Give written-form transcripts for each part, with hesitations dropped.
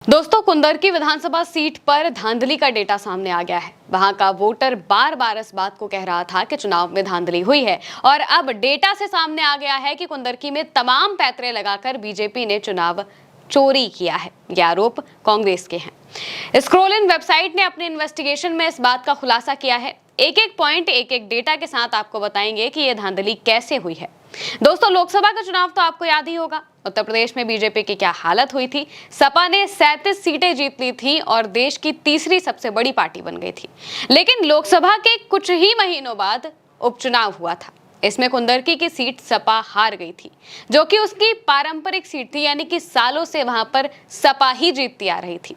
दोस्तों, कुंदरकी विधानसभा सीट पर धांधली का डेटा सामने आ गया है। वहां का वोटर बार बार इस बात को कह रहा था कि चुनाव में धांधली हुई है और अब डेटा से सामने आ गया है कि कुंदरकी में तमाम पैतरे लगाकर बीजेपी ने चुनाव चोरी किया है। ये आरोप कांग्रेस के हैं। स्क्रॉल इन वेबसाइट ने अपने इन्वेस्टिगेशन में इस बात का खुलासा किया है। एक एक पॉइंट, एक एक डेटा के साथ आपको बताएंगे कि यह धांधली कैसे हुई है। दोस्तों, लोकसभा का चुनाव तो आपको याद ही होगा। उत्तर प्रदेश में बीजेपी की क्या हालत हुई थी। सपा ने 37 सीटें जीत ली थी और देश की तीसरी सबसे बड़ी पार्टी बन गई थी। लेकिन लोकसभा के कुछ ही महीनों बाद उपचुनाव हुआ था। इसमें कुंदरकी की सीट सपा हार गई थी, जो कि उसकी पारंपरिक सीट थी, यानी कि सालों से वहां पर सपा ही जीतती आ रही थी।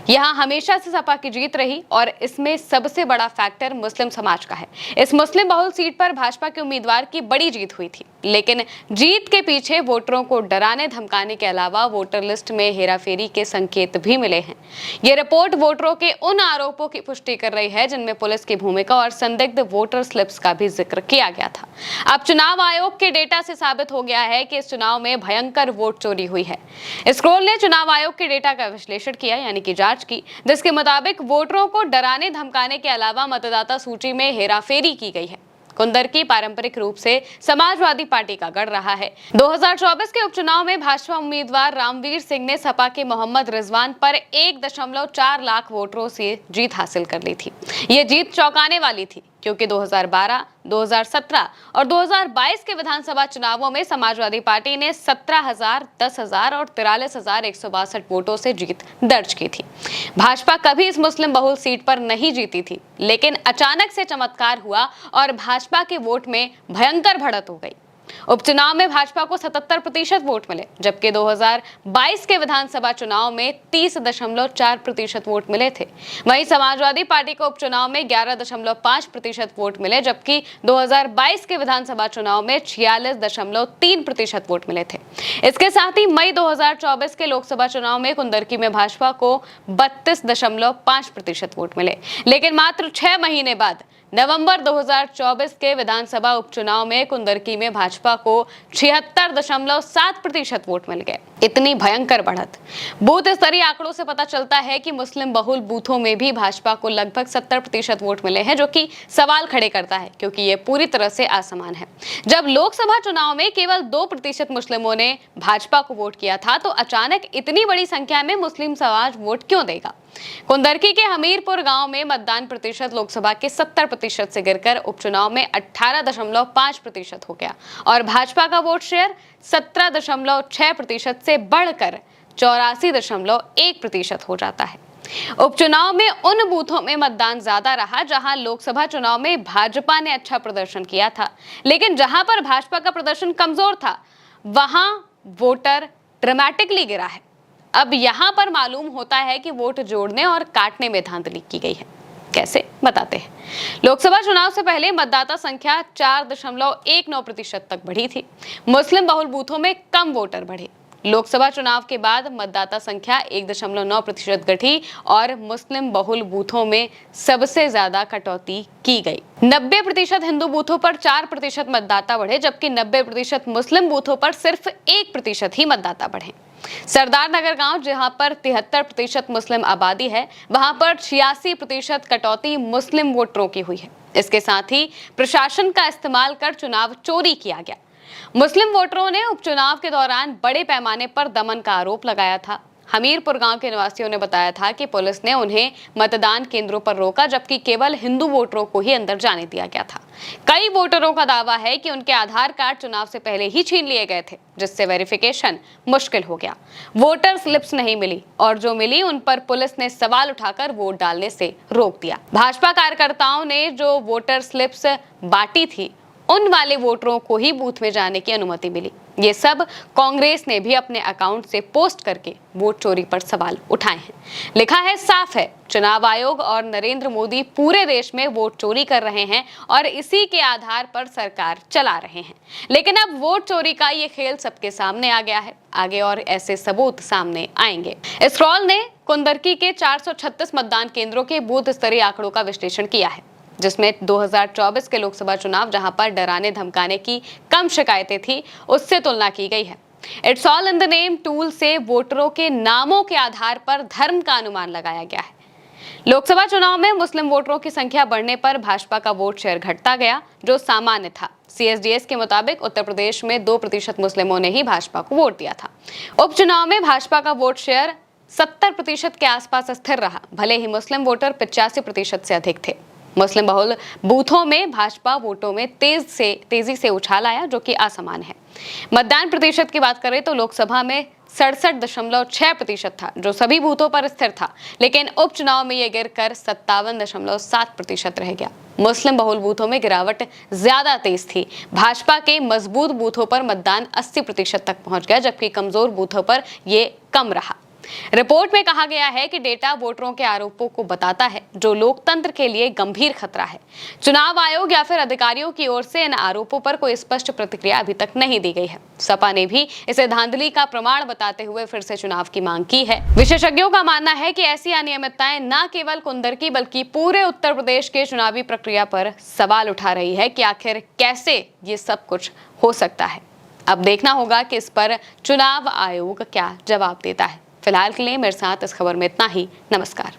यहां हमेशा से सपा की जीत रही और इसमें सबसे बड़ा फैक्टर मुस्लिम समाज का है। इस मुस्लिम बहुल सीट पर भाजपा के उम्मीदवार की बड़ी जीत हुई थी, लेकिन जीत के पीछे वोटरों को डराने धमकाने के अलावा वोटर लिस्ट में हेराफेरी के संकेत भी मिले हैं। ये रिपोर्ट वोटरों के उन आरोपों की पुष्टि कर रही है जिनमें पुलिस की भूमिका और संदिग्ध वोटर स्लिप्स का भी जिक्र किया गया था। अब चुनाव आयोग के डेटा से साबित हो गया है कि इस चुनाव में भयंकर वोट चोरी हुई है। स्क्रॉल ने चुनाव आयोग के डेटा का विश्लेषण किया, यानी कि की, जिसके मुताबिक वोटरों को डराने धमकाने के अलावा मतदाता सूची में हेराफेरी की गई है। कुंदरकी पारंपरिक रूप से समाजवादी पार्टी का गढ़ रहा है। 2024 के उपचुनाव में भाजपा उम्मीदवार रामवीर सिंह ने सपा के मोहम्मद रिजवान पर 1.4 लाख वोटरों से जीत हासिल कर ली थी। ये जीत चौंकाने वाली थी, क्योंकि 2012, 2017 और 2022 के विधानसभा चुनावों में समाजवादी पार्टी ने 17,000, 10,000 और 43,162 वोटों से जीत दर्ज की थी। भाजपा कभी इस मुस्लिम बहुल सीट पर नहीं जीती थी, लेकिन अचानक से चमत्कार हुआ और भाजपा के वोट में भयंकर बढ़त हो गई। उपचुनाव में भाजपा को 77% वोट मिले, जबकि 2022 के विधानसभा चुनाव में 30.4% वोट मिले थे। वहीं समाजवादी पार्टी को उपचुनाव में 11.5% वोट मिले, जबकि 2022 के विधानसभा चुनाव में 46.3% वोट मिले थे। इसके साथ ही मई 2024 के लोकसभा चुनाव में कुंदरकी में भाजपा को 32.5% वोट मिले, लेकिन मात्र 6 महीने बाद नवंबर 2024 के विधानसभा उपचुनाव में कुंदरकी में भाजपा को 76.7% वोट मिल गए। इतनी भयंकर बढ़त। बूथ स्तरीय आंकड़ों से पता चलता है कि मुस्लिम बहुल बूथों में भी भाजपा को लगभग 70% वोट मिले हैं, जो कि सवाल खड़े करता है, क्योंकि ये पूरी तरह से असमान है। जब लोकसभा चुनाव में केवल 2% मुस्लिमों ने भाजपा को वोट किया था, तो अचानक इतनी बड़ी संख्या में मुस्लिम समाज वोट क्यों देगा। कुंदरकी के हमीरपुर गांव में मतदान प्रतिशत लोकसभा के 70% से गिरकर उपचुनाव में 18.5% हो गया और भाजपा का वोट शेयर 17.6% से बढ़कर 84.1% हो जाता है। उपचुनाव में उन बूथों में मतदान ज्यादा रहा जहां लोकसभा चुनाव में भाजपा ने अच्छा प्रदर्शन किया था, लेकिन जहां पर भाजपा का प्रदर्शन कमजोर था, वहां वोटर ड्रामेटिकली गिरा है। अब यहां पर मालूम होता है कि वोट जोड़ने और काटने में धांधली की गई है। कैसे, बताते हैं। लोकसभा चुनाव से पहले मतदाता संख्या 4.19% तक बढ़ी थी। मुस्लिम बहुल बूथों में कम वोटर बढ़े। लोकसभा चुनाव के बाद मतदाता संख्या 1.9% घटी और मुस्लिम बहुल बूथों में सबसे ज्यादा कटौती की गई। 90% हिंदू बूथों पर 4% मतदाता बढ़े, जबकि 90% मुस्लिम बूथों पर सिर्फ 1% ही मतदाता बढ़े। सरदार नगर गांव, जहां पर 73% मुस्लिम आबादी है, वहां पर 86% कटौती मुस्लिम वोटरों की हुई है। इसके साथ ही प्रशासन का इस्तेमाल कर चुनाव चोरी किया गया। मुस्लिम वोटरों ने उपचुनाव के दौरान बड़े पैमाने पर दमन का आरोप लगाया था। हमीरपुर गांव के निवासियों ने बताया था कि पुलिस ने उन्हें मतदान केंद्रों पर रोका, जबकि केवल हिंदू वोटरों को ही अंदर जाने दिया गया था। कई वोटरों का दावा है कि उनके आधार कार्ड चुनाव से पहले ही छीन लिए गए थे, जिससे वेरिफिकेशन मुश्किल हो गया। वोटर स्लिप्स नहीं मिली और जो मिली उन पर पुलिस ने सवाल उठाकर वोट डालने से रोक दिया। भाजपा कार्यकर्ताओं ने जो वोटर स्लिप्स बांटी थी, उन वाले वोटरों को ही बूथ में जाने की अनुमति मिली। ये सब कांग्रेस ने भी अपने अकाउंट से पोस्ट करके वोट चोरी पर सवाल उठाए हैं। लिखा है साफ है, चुनाव आयोग और नरेंद्र मोदी पूरे देश में वोट चोरी कर रहे हैं और इसी के आधार पर सरकार चला रहे हैं। लेकिन अब वोट चोरी का ये खेल सबके सामने आ गया है। आगे और ऐसे सबूत सामने आएंगे। स्क्रॉल ने कुंदरकी के 436 मतदान केंद्रों के बूथ स्तरीय आंकड़ों का विश्लेषण किया है, जिसमें 2024 के लोकसभा चुनाव, जहां पर डराने धमकाने की कम शिकायतें थी, उससे तुलना की गई है। It's all in the name tool से वोटरों के नामों के आधार पर धर्म का अनुमान लगाया गया है। लोकसभा चुनाव में मुस्लिम वोटरों की संख्या बढ़ने पर भाजपा का वोट शेयर घटता गया, जो सामान्य था। सीएसडीएस के मुताबिक उत्तर प्रदेश में 2% मुस्लिमों ने ही भाजपा को वोट दिया था। उपचुनाव में भाजपा का वोट शेयर 70% के आसपास स्थिर रहा, भले ही मुस्लिम वोटर 85% से अधिक थे। मुस्लिम बहुल बूथों में भाजपा वोटों में तेजी से उछाल आया, जो कि असामान्य है। मतदान प्रतिशत की बात करें तो लोकसभा में 67.6% था, जो सभी बूथों पर स्थिर था, लेकिन उपचुनाव में यह गिरकर 57.7% रह गया। मुस्लिम बहुल बूथों में गिरावट ज्यादा तेज थी। भाजपा के मजबूत बूथों पर मतदान 80% तक पहुंच गया, जबकि कमजोर बूथों पर यह कम रहा। रिपोर्ट में कहा गया है कि डेटा वोटरों के आरोपों को बताता है, जो लोकतंत्र के लिए गंभीर खतरा है। चुनाव आयोग या फिर अधिकारियों की ओर से इन आरोपों पर कोई स्पष्ट प्रतिक्रिया अभी तक नहीं दी गई है। सपा ने भी इसे धांधली का प्रमाण बताते हुए फिर से चुनाव की मांग की है। विशेषज्ञों का मानना है कि ऐसी अनियमितताएं न केवल कुंदरकी बल्कि पूरे उत्तर प्रदेश के चुनावी प्रक्रिया पर सवाल उठा रही है कि आखिर कैसे ये सब कुछ हो सकता है। अब देखना होगा कि इस पर चुनाव आयोग क्या जवाब देता है। फिलहाल के लिए मेरे साथ इस खबर में इतना ही। नमस्कार।